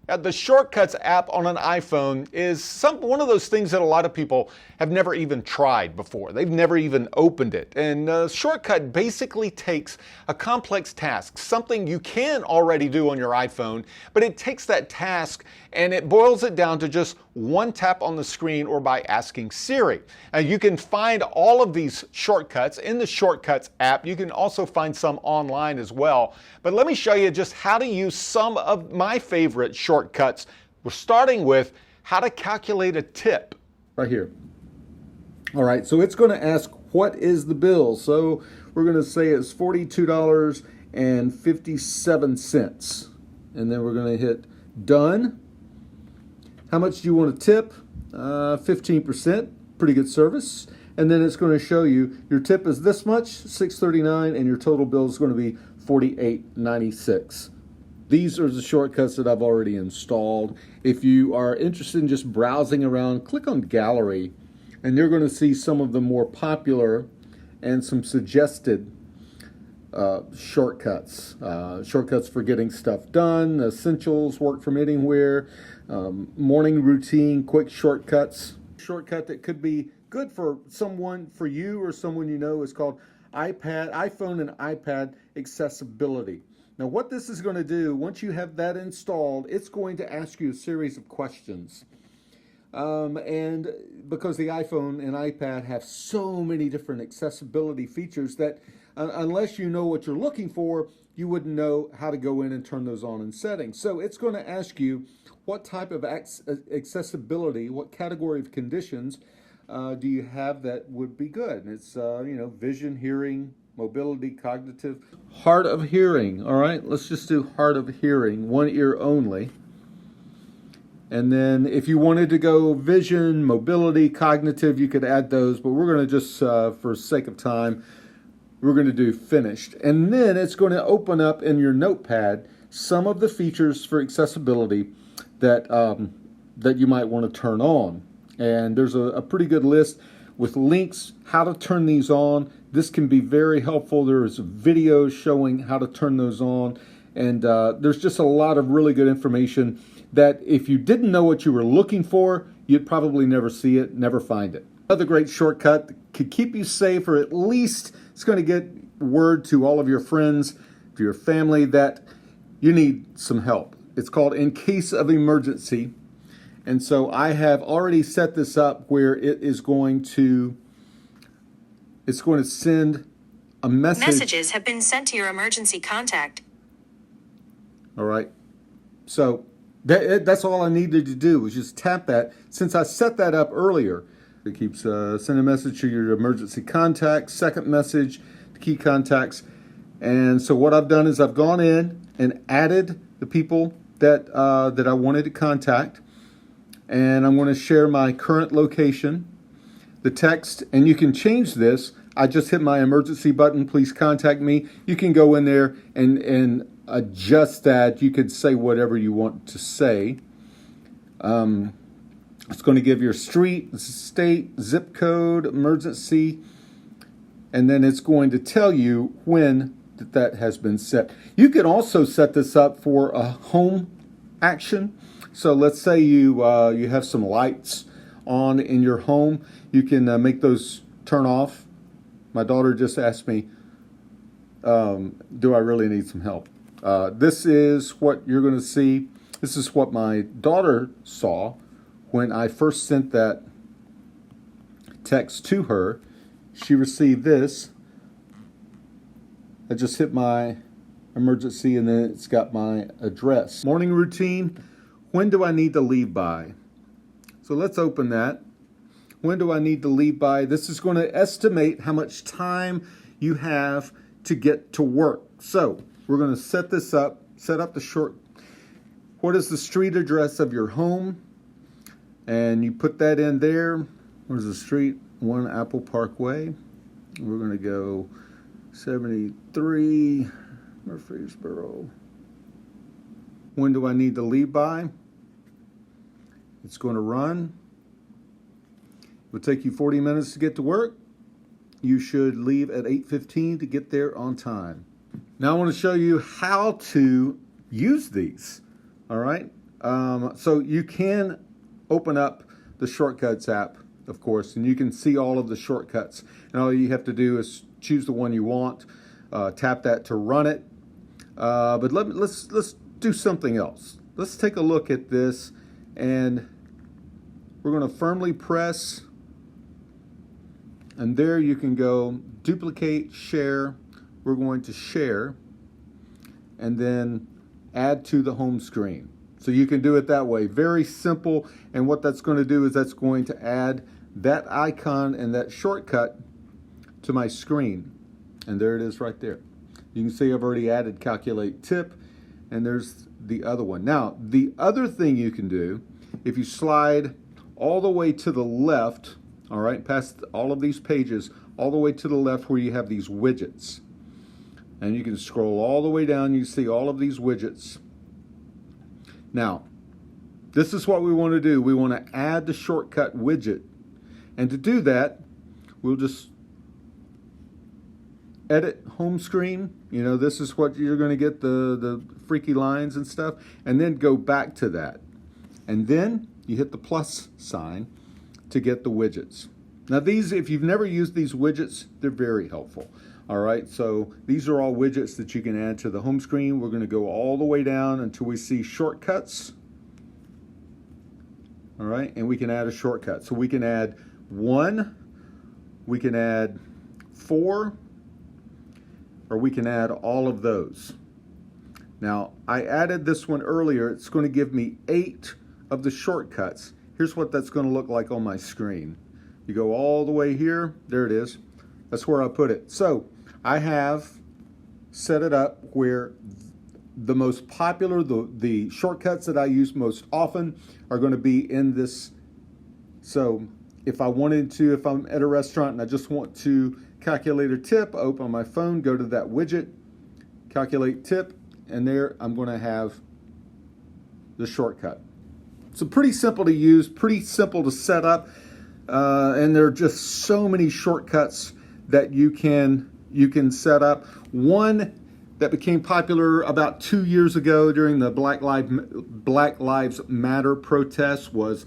The Shortcuts app on an iPhone is one of those things that a lot of people have never even tried before. They've never even opened it. And Shortcut basically takes a complex task, something you can already do on your iPhone, but it takes that task and it boils it down to just one tap on the screen or by asking Siri. You can find all of these shortcuts in the Shortcuts app. You can also find some online as well. But let me show you just how to use some of my favorite shortcuts. We're starting with how to calculate a tip. Right here. All right, so it's going to ask what is the bill. So we're going to say it's $42.57. And then we're going to hit done. How much do you want to tip? 15%, pretty good service. And then it's going to show you your tip is this much, $6.39, and your total bill is going to be $48.96. These are the shortcuts that I've already installed. If you are interested in just browsing around, click on Gallery, and you're going to see some of the more popular and some suggested shortcuts. Shortcuts for getting stuff done, essentials, work from anywhere, morning routine, quick shortcuts. Shortcut that could be good for someone, for you or someone you know, is called iPhone and iPad accessibility. Now what this is going to do, once you have that installed, it's going to ask you a series of questions. And because the iPhone and iPad have so many different accessibility features that unless you know what you're looking for, you wouldn't know how to go in and turn those on in settings. So it's going to ask you what type of accessibility, what category of conditions do you have that would be good. It's, vision, hearing, mobility, cognitive. Hard of hearing, all right? Let's just do hard of hearing, one ear only. And then if you wanted to go vision, mobility, cognitive, you could add those, but we're going to just, for sake of time, we're going to do finished. And then it's going to open up in your notepad some of the features for accessibility that, that you might want to turn on. And there's a pretty good list with links, how to turn these on. This can be very helpful. There's videos showing how to turn those on. And there's just a lot of really good information that if you didn't know what you were looking for, you'd probably never see it, never find it. Another great shortcut that could keep you safe, or at least it's going to get word to all of your friends, to your family, that you need some help. It's called In Case of Emergency. And so I have already set this up where it is going to, send a message. Messages have been sent to your emergency contact. All right. So that's all I needed to do was just tap that. Since I set that up earlier, it keeps sending a message to your emergency contacts, second message to key contacts. And so what I've done is I've gone in and added the people that I wanted to contact. And I'm going to share my current location, the text, and you can change this. I just hit my emergency button, please contact me. You can go in there and adjust that. You could say whatever you want to say. It's going to give your street, state, zip code, emergency, and then it's going to tell you when that has been set. You can also set this up for a home action. So let's say you have some lights on in your home. You can make those turn off. My daughter just asked me, do I really need some help? This is what you're going to see. This is what my daughter saw when I first sent that text to her. She received this. I just hit my emergency and then it's got my address. Morning routine. When do I need to leave by? So let's open that. When do I need to leave by? This is going to estimate how much time you have to get to work. So we're going to set this up, set up the short. What is the street address of your home? And you put that in there. Where's the street? 1 Apple Parkway. We're going to go 73 Murfreesboro. When do I need to leave by? It's going to run. It will take you 40 minutes to get to work. You should leave at 8:15 to get there on time. Now I want to show you how to use these. All right. So you can open up the Shortcuts app, of course, and you can see all of the shortcuts. And all you have to do is choose the one you want, tap that to run it. But let's do something else. Let's take a look at this, and we're going to firmly press, and there you can go duplicate, share. We're going to share, and then add to the home screen. So you can do it that way. Very simple. And what that's going to do is that's going to add that icon and that shortcut to my screen. And there it is right there. You can see I've already added calculate tip, and there's the other one. Now, the other thing you can do, if you slide all the way to the left, all right, past all of these pages, all the way to the left where you have these widgets. And you can scroll all the way down, you see all of these widgets. Now, this is what we want to do. We want to add the shortcut widget. And to do that, we'll just edit home screen. You know, this is what you're going to get, the freaky lines and stuff. And then go back to that. And then you hit the plus sign to get the widgets. Now these, if you've never used these widgets, they're very helpful. All right, so these are all widgets that you can add to the home screen. We're going to go all the way down until we see shortcuts. All right, and we can add a shortcut. So we can add 1, we can add 4, or we can add all of those. Now, I added this one earlier. It's going to give me 8 of the shortcuts. Here's what that's going to look like on my screen. You go all the way here. There it is. That's where I put it. So I have set it up where the most popular, the shortcuts that I use most often are going to be in this. So if I wanted to, if I'm at a restaurant and I just want to calculate a tip, open my phone, go to that widget, calculate tip, and there I'm going to have the shortcut. So pretty simple to use, pretty simple to set up, and there are just so many shortcuts that you can set up. One that became popular about 2 years ago during the Black Lives Matter protests was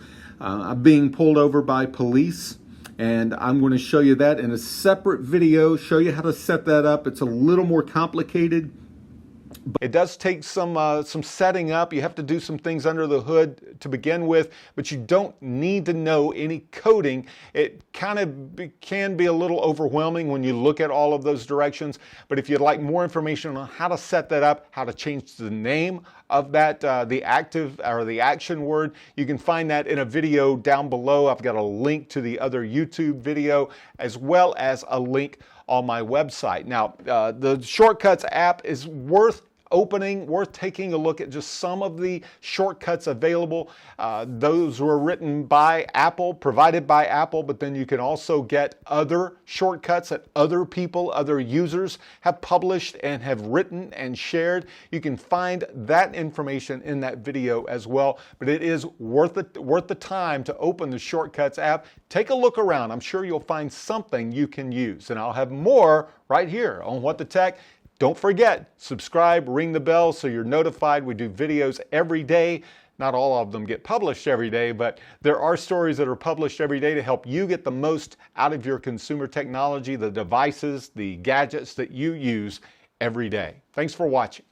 being pulled over by police. And I'm going to show you that in a separate video, show you how to set that up. It's a little more complicated. It does take some setting up. You have to do some things under the hood to begin with, but you don't need to know any coding. It kind of can be a little overwhelming when you look at all of those directions. But if you'd like more information on how to set that up, how to change the name of that, the active or the action word, you can find that in a video down below. I've got a link to the other YouTube video as well as a link on my website. Now, the Shortcuts app is worth opening, worth taking a look at just some of the shortcuts available. Those were written by Apple, provided by Apple, but then you can also get other shortcuts that other people, other users have published and have written and shared. You can find that information in that video as well, but it is worth the time to open the Shortcuts app. Take a look around. I'm sure you'll find something you can use, and I'll have more right here on What the Tech. Don't forget, subscribe, ring the bell so you're notified. We do videos every day. Not all of them get published every day, but there are stories that are published every day to help you get the most out of your consumer technology, the devices, the gadgets that you use every day. Thanks for watching.